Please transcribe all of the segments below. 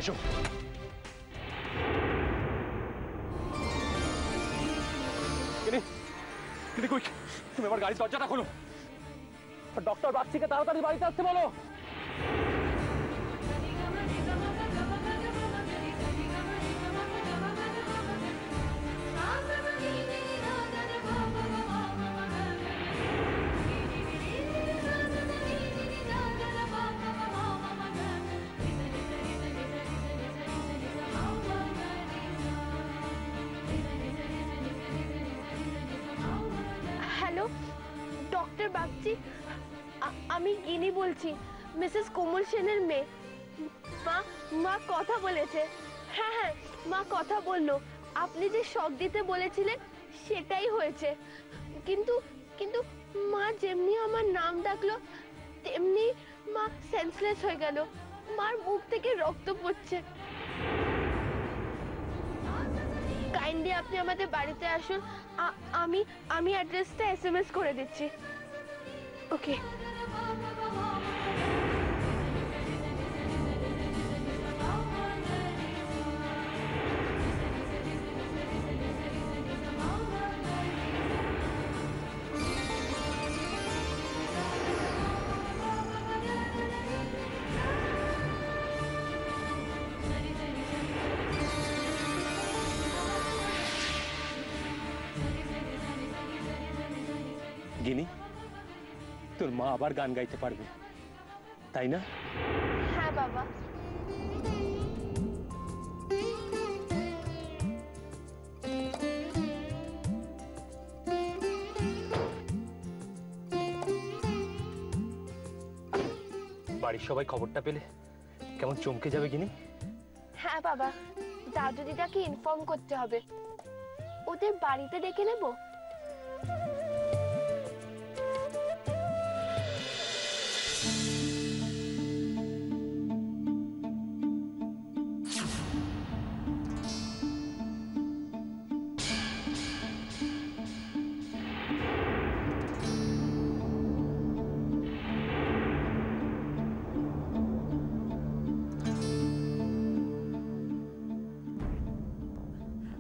এসো। তুমি আমার গাড়ির দরজাটা খোলো। ডক্টর বাগচিকে তাড়াতাড়ি বাড়িতে আসতে বলো। হ্যালো ডক্টর বাগচি, আমি গিনি বলছি, মিসেস কোমল সেনের মেয়ে। মা কথা বলেছে। হ্যাঁ হ্যাঁ, মা কথা বললো। আপনি যে শক দিতে বলেছিলেন সেটাই হয়েছে। কিন্তু কিন্তু মা যেমনি আমার নাম ডাকলো তেমনি মা সেন্সলেস হয়ে গেল। মার মুখ থেকে রক্ত পড়ছে। কাইন্ডলি আপনি আমাদের বাড়িতে আসুন। আমি অ্যাড্রেসটা SMS করে দিচ্ছি। ওকে। গিনি, তোর মা আবার গান গাইতে পারবে, তাই না? হ্যাঁ বাবা। বাড়ির সবাই খবরটা পেলে কেমন চমকে যাবে গিনি। হ্যাঁ বাবা, দাদু দিদাকে ইনফর্ম করতে হবে। ওদের বাড়িতে ডেকে নেব।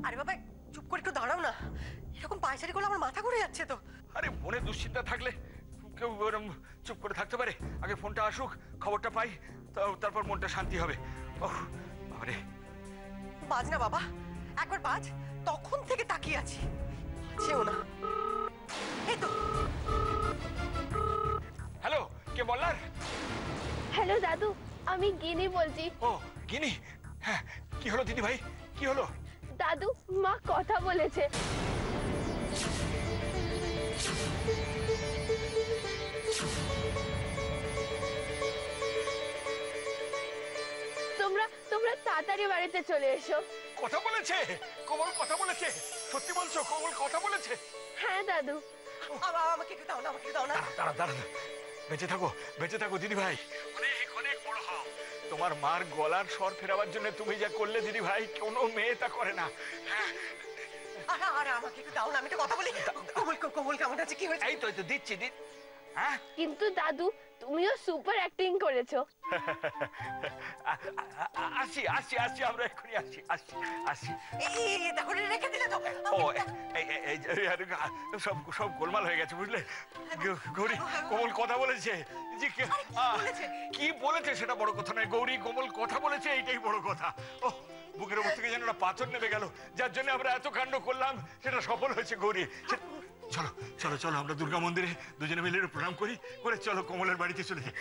আরে বাবা চুপ করে একটু দাঁড়াও না, এরকম পায়চারি করলে আমার মাথা ঘুরে যাচ্ছে তো। আরে মনে দুশ্চিন্তা থাকলে কেউ চুপ করে থাকতে পারে? আগে ফোনটা আসুক, খবরটা পাই, তারপর মনটা শান্তি হবে। ওহ বাবারে, বাজ না বাবা, একবার বাজ। তখন থেকে তাকিয়ে আছি, সেও না। এই তো। হ্যালো, কে বলার? হ্যালো দাদু, আমি গিনি বলছি। ও গিনি, হ্যাঁ কি হলো দিদি ভাই, কি হলো? দাদু, মা কথা বলেছে। তোমরা তাড়াতাড়ি বাড়িতে চলে এসো। কথা বলেছে? কোমল কথা বলেছে? সত্যি বলছো কোমল কথা বলেছে? হ্যাঁ দাদু। আমাকে একটু দাও না, আমাকে দাও না। দাঁড়া দাঁড়া, বেঁচে থাকো, বেঁচে থাকো দিদি ভাই, অনেক অনেক বড় হও। তোমার মার গলার স্বর ফেরাবার জন্য তুমি যা করলে দিদি ভাই, কোনো মেয়ে তা করে না। আরে আমাকে একটু দাও না, আমি একটু কথা বলি। কোমল কেমন আছে, কি হয়েছে? এই তো দিচ্ছি। হ্যাঁ কিন্তু দাদু, তুমিও সুপার অ্যাক্টিং করেছো। আসছি, আমরা এক্ষুনি আসছি। এই দেখো রেখে দিলে তো। ও সব গোলমাল হয়ে গেছে বুঝলে। গৌরী কোমল কথা বলেছে। কি বলেছে সেটা বড় কথা নয় গৌরী, কোমল কথা বলেছে এইটাই বড় কথা। ও বুকের উপর থেকে যেন একটা পাথর নেমে গেল, যার জন্য আমরা এত কাণ্ড করলাম সেটা সফল হয়েছে গৌরী। চলো চলো আমরা দুর্গা মন্দিরে দুজনে মিলে প্রণাম করে চলো কোমলের বাড়িতে চলে যাই।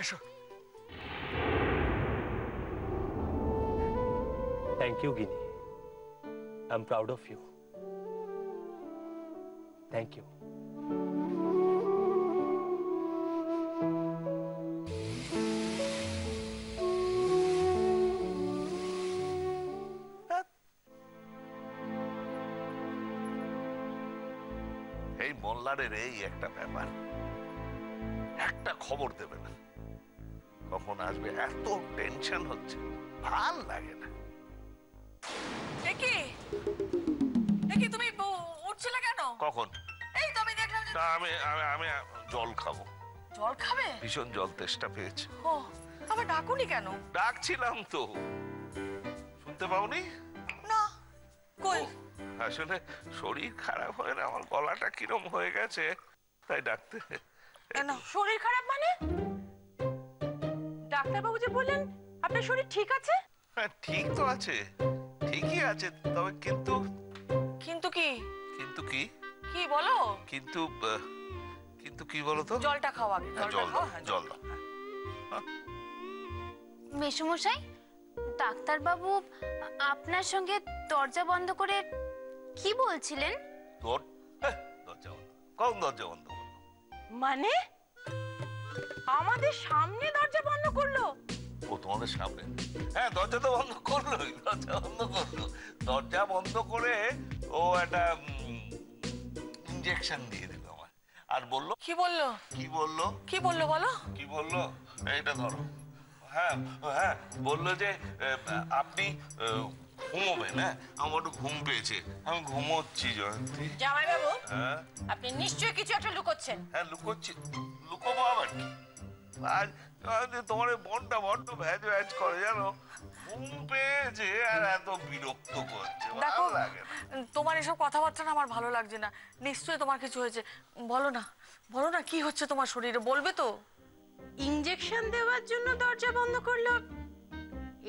এসো। Thank you, Gini. I'm proud of you. Thank you. এই মোল্লারের এই একটা ব্যাপার, একটা খবর দেবে না, কখন আসবে, এত টেনশন হচ্ছে, ভাল লাগে না। দেখি তুমি উঠছিলে কেন? কখন? এই তো আমি দেখলাম। আমি জল খাবো। জল খাবে? ভীষণ জল তেষ্টা পেয়েছে। ও আবার ডাকুনি কেন? ডাকছিলাম তো, শুনতে পাওনি? না, কই? আসলে শরীর খারাপ হয়ে না, আমার গলাটা কিরম হয়ে গেছে, তাই ডাকতে। কেন শরীর খারাপ মানে? ডাক্তারবাবু যে বললেন আপনার শরীর ঠিক আছে। হ্যাঁ ঠিক তো আছে, ঠিকই আছে, তবে কিন্তু। কিন্তু কি? কিন্তু কি? কি বলো? কিন্তু কিন্তু কি বলো তো? জলটা খাও আগে। জল দাও, জল দাও। মেসোমশাই, ডাক্তারবাবু আপনার সঙ্গে দরজা বন্ধ করে কি বলছিলেন? দরজা বন্ধ? কোন দরজা বন্ধ করলো? মানে আমাদের সামনে দরজা বন্ধ করলো? ও তোমাদের সামনে? হ্যাঁ দরজা তো বন্ধ করলোই, দরজা বন্ধ করলো। দরজা বন্ধ করে ও একটা ইনজেকশন দিয়ে দিল আমার, আর বললো। কি বললো? কি বললো? কি বললো বলো? কি বললো? এইটা ধরো। হ্যাঁ হ্যাঁ, বললো যে আপনি ঘুমোবেন। হ্যাঁ আমার একটু ঘুম পেয়েছে, আমি ঘুমোচ্ছি। জয়ন্তী। জামাইবাবু, হ্যাঁ আপনি নিশ্চয়ই কিছু একটা লুকোচ্ছেন। হ্যাঁ লুকোচ্ছি। লুকোবো আবার কি? আজ তোমার মনটা বড্ড ভ্যাজ ভ্যাজ করে জানো, ঘুম পেয়েছে আর এত বিরক্ত করছে, দেখো ভালো লাগে না। তোমার এসব কথাবার্তা না আমার ভালো লাগছে না। নিশ্চয়ই তোমার কিছু হয়েছে। বলো না, বলো না কি হচ্ছে তোমার শরীরে, বলবে তো? ইনজেকশন দেওয়ার জন্য দরজা বন্ধ করলো,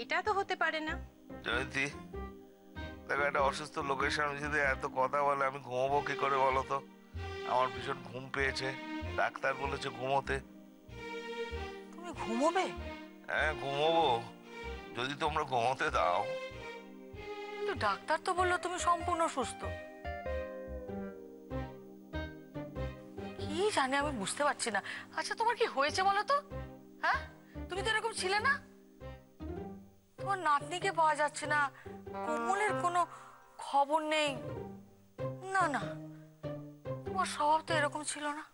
এটা তো হতে পারে না। জয়ন্তী দেখো, একটা অসুস্থ লোকের সামনে যদি এত কথা বলে আমি ঘুমাবো কি করে বলো তো? আমার ভীষণ ঘুম পেয়েছে, ডাক্তার বলেছে ঘুমোতে। তুমি ঘুমোবে? হ্যাঁ ঘুমোবো, যদি তোমরা ঘুমোতে দাও। কিন্তু ডাক্তার তো বললো তুমি সম্পূর্ণ সুস্থ। কি জানি, আমি বুঝতে পারছি না। আচ্ছা তোমার কি হয়েছে বলো তো? হ্যাঁ তুমি তো এরকম ছিলে না। তোমার নাতনিকে পাওয়া যাচ্ছে না, কোমলের কোনো খবর নেই। না না, তোমার স্বভাব তো এরকম ছিল না।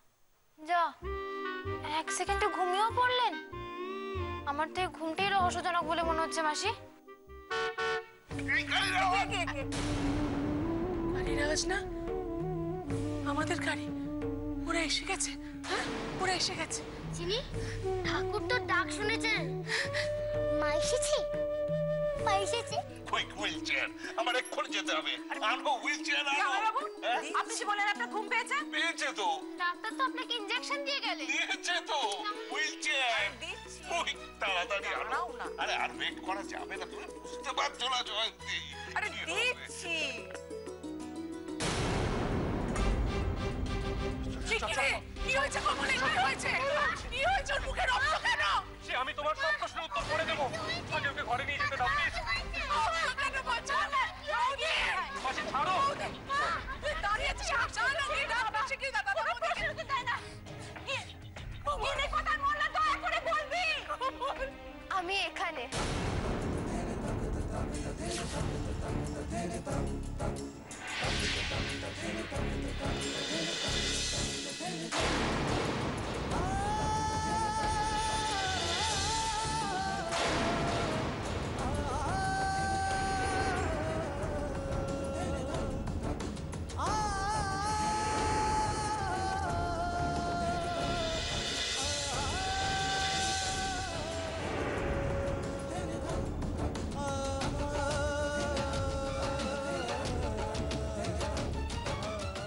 যা, এক সেকেন্ডে ঘুমিয়েও পড়লেন? আমার তো এই ঘুমটাই রহস্যজনক বলে মনে হচ্ছে মাসি। গাড়ির আওয়াজ না? আমাদের গাড়ি, ওরা এসে গেছে। হ্যাঁ ওরা এসে গেছে। চিনি, ঠাকুর তো ডাক শুনেছেন। মা এসেছে? মা এসেছে? কুইক হুইল চেয়ার, আমার এক্ষুনি যেতে হবে। আনো হুইল চেয়ার আনো। জামাইবাবু, হ্যাঁ? আপনি যে বললেন আপনার ঘুম পেয়েছে? পেয়েছে তো, ডাক্তার তো আপনাকে ইনজেকশন দিয়ে গেলেন। দিয়েছে তো হুইল চেয়ার। দিচ্ছি। ওই তাড়াতাড়ি আনো। দাঁড়াও না। আরে আর ওয়েট করা যাবে না, তুমি বুঝতে পারছো না জয়ন্তী? আরে কি হবে? দিচ্ছি। কি হয়েছে কমলে? কি হয়েছে? কি হয়েছে? ওর মুখে রক্ত কেন? সে আমি তোমার সব প্রশ্নের উত্তর করে দেবো। আগে ওকে ঘরে নিয়ে যেতে দাও প্লিজ। কেন বলছো না? মাসি ছাড়ো। তুই দাঁড়িয়ে আছিস, সাবধান হয়ে ডাক পাশে কি দাদা বলতে দেয় না। কি কথা বললে দয়া করে বলবি। আমি এখানে।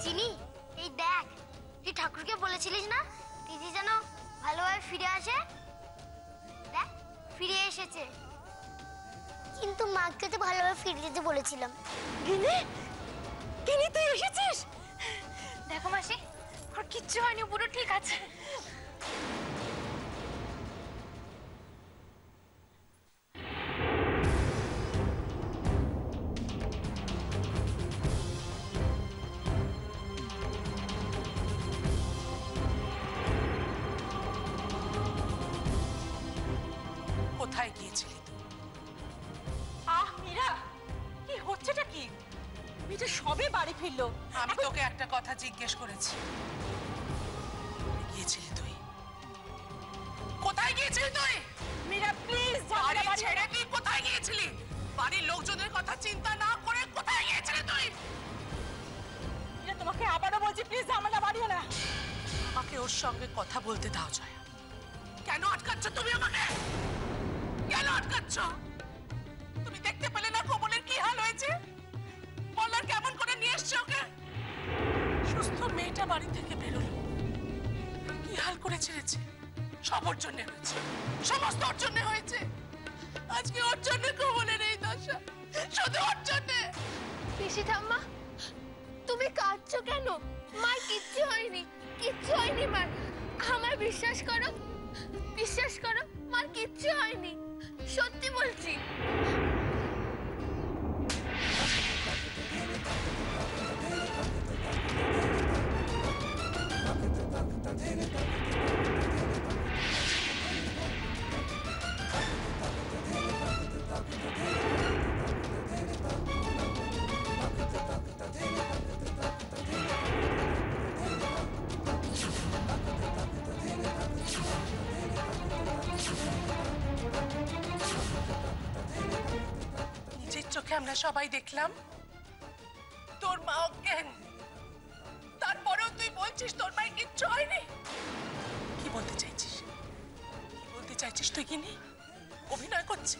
চিনি, এই দেখ, তুই ঠাকুরকে বলেছিলিস না দিদি যেন ভালোভাবে ফিরে আসে? দেখ ফিরে এসেছে। কিন্তু মাকে তো ভালোভাবে ফিরে যেতে বলেছিলাম। গিনি, গিনি তুই এসেছিস? দেখো মাসি, ওর কিচ্ছু হয়নি, পুরো ঠিক আছে। কোথায় গিয়েছিলি তুই? আহ মীরা, কি হচ্ছেটা কি? মেয়েটা সবে বাড়ি ফিরলো। আমি তোকে একটা কথা জিজ্ঞেস করেছি, গিয়েছিলি তুই? কোথায় গিয়েছিলি তুই? মীরা প্লিজ, বাড়ি ছেড়ে তুই কোথায় গিয়েছিলি? বাড়ির লোকজনের কথা চিন্তা না করে কোথায় গিয়েছিলি তুই? মীরা তোমাকে আবারও বলছি, প্লিজ ঝামেলা বাড়িও না। আমাকে ওর সঙ্গে কথা বলতে দাও জয়া। কেন আটকাচ্ছ তুমি আমাকে? লুকাচ্ছ? তুমি দেখতে পেলে না কমলের কি হাল হয়েছে? বলার কেমন করে নিয়ে এসছে ওকে? সুস্থ মেয়েটা বাড়ি থেকে বেরোলো, কি হাল করে ছেড়েছে। সব ওর জন্য হয়েছে, সমস্ত ওর জন্য হয়েছে। আজকে ওর জন্য কমলের এই দশা, শুধু ওর জন্য। পিসি ঠাম্মা, তুমি কাঁদছো কেন? মার কিচ্ছু হয়নি, কিচ্ছু হয়নি মার। আমার বিশ্বাস করো, বিশ্বাস করো, মার কিচ্ছু হয়নি, সত্যি বলছি। নিজের চোখে আমরা সবাই দেখলাম তোর মা অজ্ঞান, তারপরেও তুই বলছিস তোর মায়ের কিচ্ছু হয়নি। কি বলতে চাইছিস? কি বলতে চাইছিস তুই? কিনি অভিনয় করছে,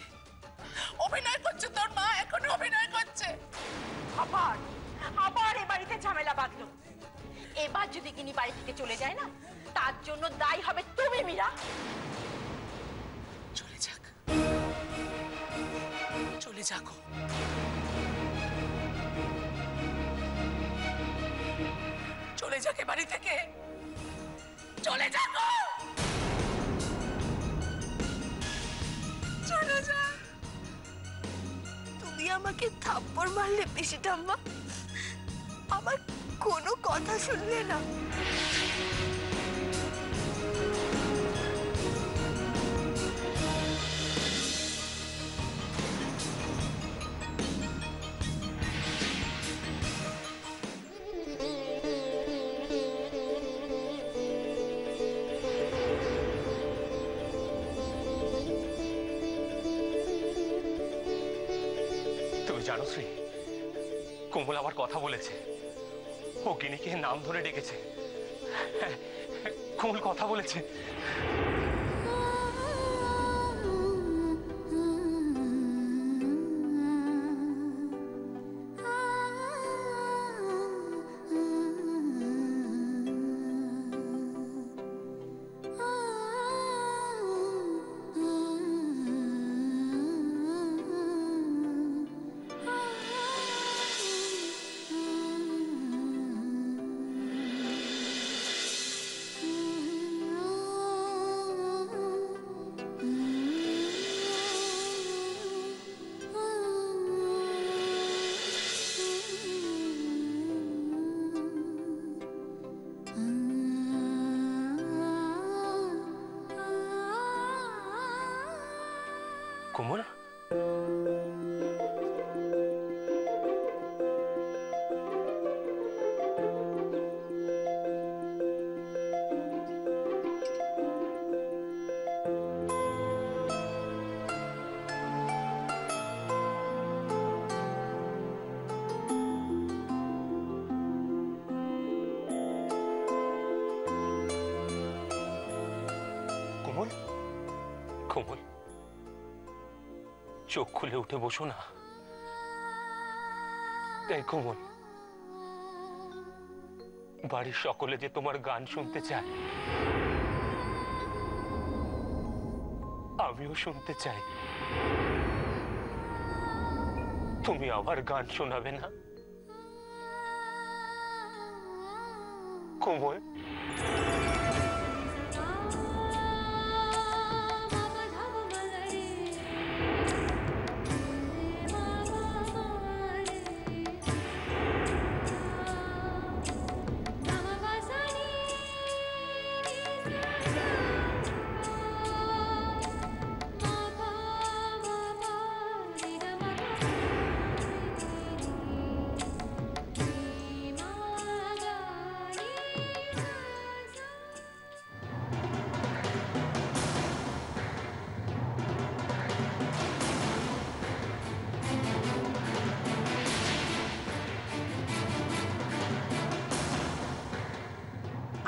অভিনয় করছে, তোর মা এখনো অভিনয় করছে। আবার আবার এ বাড়িতে ঝামেলা বাঁধলো। এবার যদি গিনি বাড়ি থেকে চলে যায় না, তার জন্য দায়ী হবে তুমি মীরা। চলে যাক, চলে যাকো। চলে যাকে বাড়ি থেকে, চলে যাকো, চলে যা। তুমি আমাকে থাপ্পড় মারলে পিসি ঠাম্মা, আমার কোনো কথা শুনলে না। তুমি জানো শ্রী, কোমল আবার কথা বলেছে, ও গিনিকে নাম ধরে ডেকেছে। হ্যাঁ, কোমল কথা বলেছে। কোমল, কোমল, কোমল, চোখ খুলে উঠে বসো না। তাই কোমল, বাড়ির সকলে যে তোমার গান শুনতে চায়, আমিও শুনতে চাই। তুমি আবার গান শোনাবে না কোমল?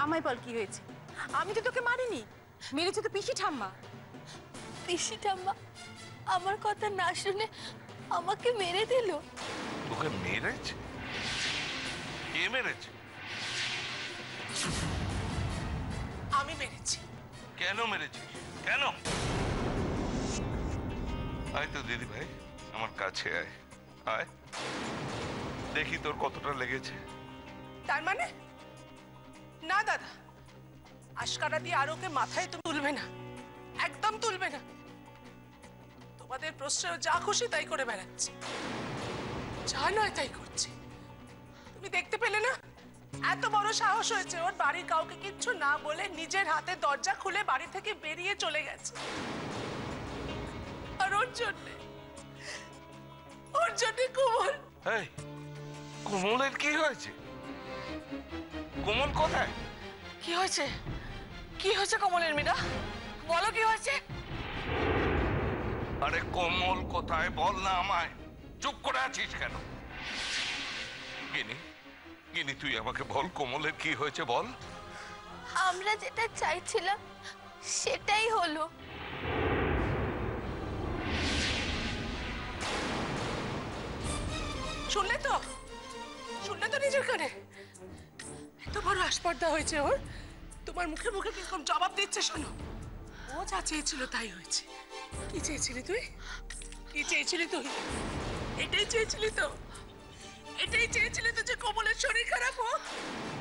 আমায় বল কি হয়েছে? আমি তো তোকে মারিনি, মেরেছে তো পিসি ঠাম্মা। পিসি ঠাম্মা, আমার কথা না শুনে আমাকে মেরে দিল। তোকে মেরেছে? কে মেরেছে? আমি মেরেছি। কেন মেরেছিস? কেন? আয় তো দিদি ভাই, আমার কাছে আয়। আয় দেখি তোর কতটা লেগেছে। তার মানে? না দাদা, আশকারা দিয়ে আর ওকে মাথায় তুমি তুলবে না, একদম তুলবে না। তোমাদের প্রশ্রয় যা খুশি তাই করে বেড়াচ্ছে, যা নয় তাই করছে। তুমি দেখতে পেলে না? এত বড় সাহস হয়েছে ওর, বাড়ির কাউকে কিচ্ছু না বলে নিজের হাতে দরজা খুলে বাড়ি থেকে বেরিয়ে চলে গেছে। আর ওর জন্যে কোমল। এই কোমলের কি হয়েছে? কোমল কোথায়? কি হয়েছে? কি হয়েছে কমলের? মীরা বলো কি হয়েছে? আরে কোমল কোথায় বল না আমায়, চুপ করে আছিস কেন? গিনি, গিনি তুই আমাকে বল, কোমলের কি হয়েছে বল। আমরা যেটা চাইছিলাম সেটাই হলো। শুনলে তো? শুনলে তো নিজের কানে? এত বড় আসপর্দা হয়েছে ওর, তোমার মুখে মুখে কিরকম জবাব দিচ্ছে শোনো। ও যা চেয়েছিল তাই হয়েছে। কি চেয়েছিলি তুই? কি চেয়েছিলি তুই? এটাই চেয়েছিলি তো? এটাই চেয়েছিলি তো যে কোমলের শরীর খারাপ হোক,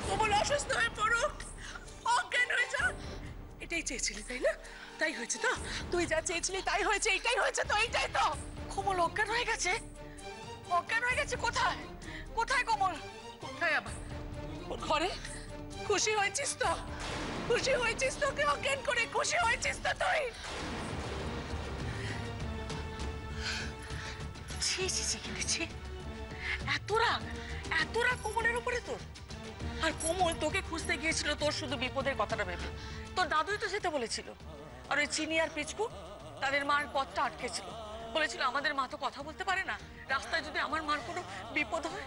কোমল অসুস্থ হয়ে পড়ুক, অজ্ঞান হয়ে যাক? এটাই চেয়েছিলি তাই না? তাই হয়েছে তো? তুই যা চেয়েছিলি তাই হয়েছে, এইটাই হয়েছে তো? এইটাই তো? কমল অজ্ঞান হয়ে গেছে? অজ্ঞান হয়ে গেছে? কোথায়? কোথায় কমল? কোথায় আবার? ওর ঘরে? খুশি হয়েছিস তো? খুশি হয়েছিস তোকে অজ্ঞান করে? খুশি হয়েছিস তো তুই? ছি ছি ছি কিনেছি। এত রাগ কোমলের উপরে তোর? আর কোমল তোকে খুঁজতে গিয়েছিল তোর শুধু বিপদের কথাটা ভেবে। তোর দাদুই তো যেতে বলেছিল। আর ওই চিনি আর পিচকু তাদের মার পথটা আটকেছিল, বলেছিল আমাদের মা তো কথা বলতে পারে না, রাস্তায় যদি আমার মার কোনো বিপদ হয়।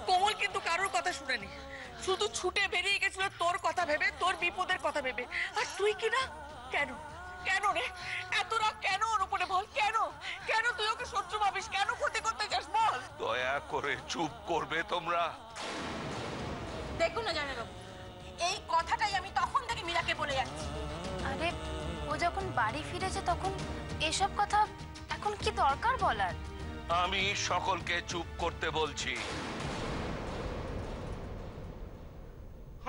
কোমল কিন্তু কারোর কথা শুনেনি, শুধু ছুটে বেরিয়ে গেছিল তোর কথা ভেবে, তোর বিপদের কথা ভেবে। আর তুই কি না? কেন? কেন রে এত রাগ কেন ওর উপরে বল? কেন? কেন তুই ওকে শত্রু ভাবিস? কেন ক্ষতি করতে চাস বল? দয়া করে চুপ করবে তোমরা? দেখুন না জামাইবাবু, এই কথাটাই আমি তখন থেকে মীরাকে বলে যাচ্ছি। আরে ও যখন বাড়ি ফিরেছে তখন এসব কথা এখন কি দরকার বলার? আমি সকলকে চুপ করতে বলছি।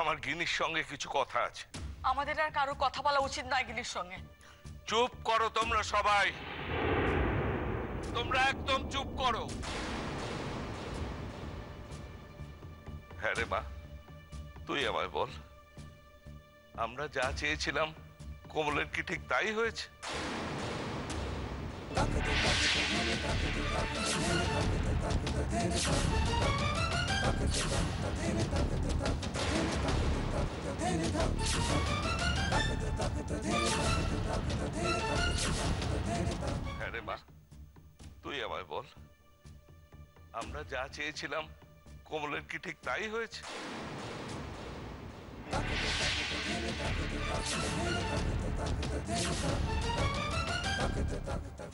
আমার গিনির সঙ্গে কিছু কথা আছে। আমাদের আর কারো কথা বলা উচিত নয় গিনির সঙ্গে। চুপ করো তোমরা সবাই, তোমরা একদম চুপ করো। হ্যাঁ রে মা, তুই আমায় বল, আমরা যা চেয়েছিলাম কোমলের কি ঠিক তাই হয়েছে? হ্যাঁ রে মা, তুই আমায় বল, আমরা যা চেয়েছিলাম কোমলের কি ঠিক তাই হয়েছে?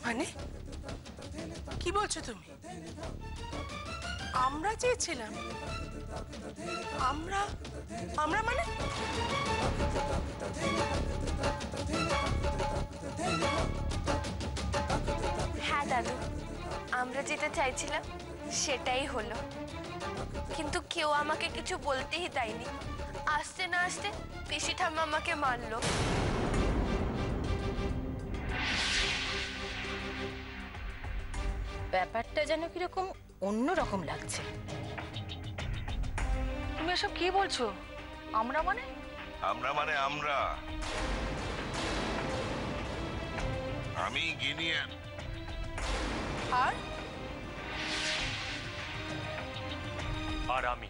মানে কি বলছো তুমি? আমরা চেয়েছিলাম? আমরা আমরা মানে? হ্যাঁ দাদু, আমরা যেটা চাইছিলাম সেটাই হলো। কিন্তু কেউ আমাকে কিছু বলতেই দেয়নি। আসতে না আসতে পিসি ঠাম্মা আমাকে মারলো। ব্যাপারটা যেন কিরকম অন্যরকম লাগছে। তুমি এসব কি বলছো? আমরা মানে? আমরা মানে আমরা, আমি গিনি আর আর আমি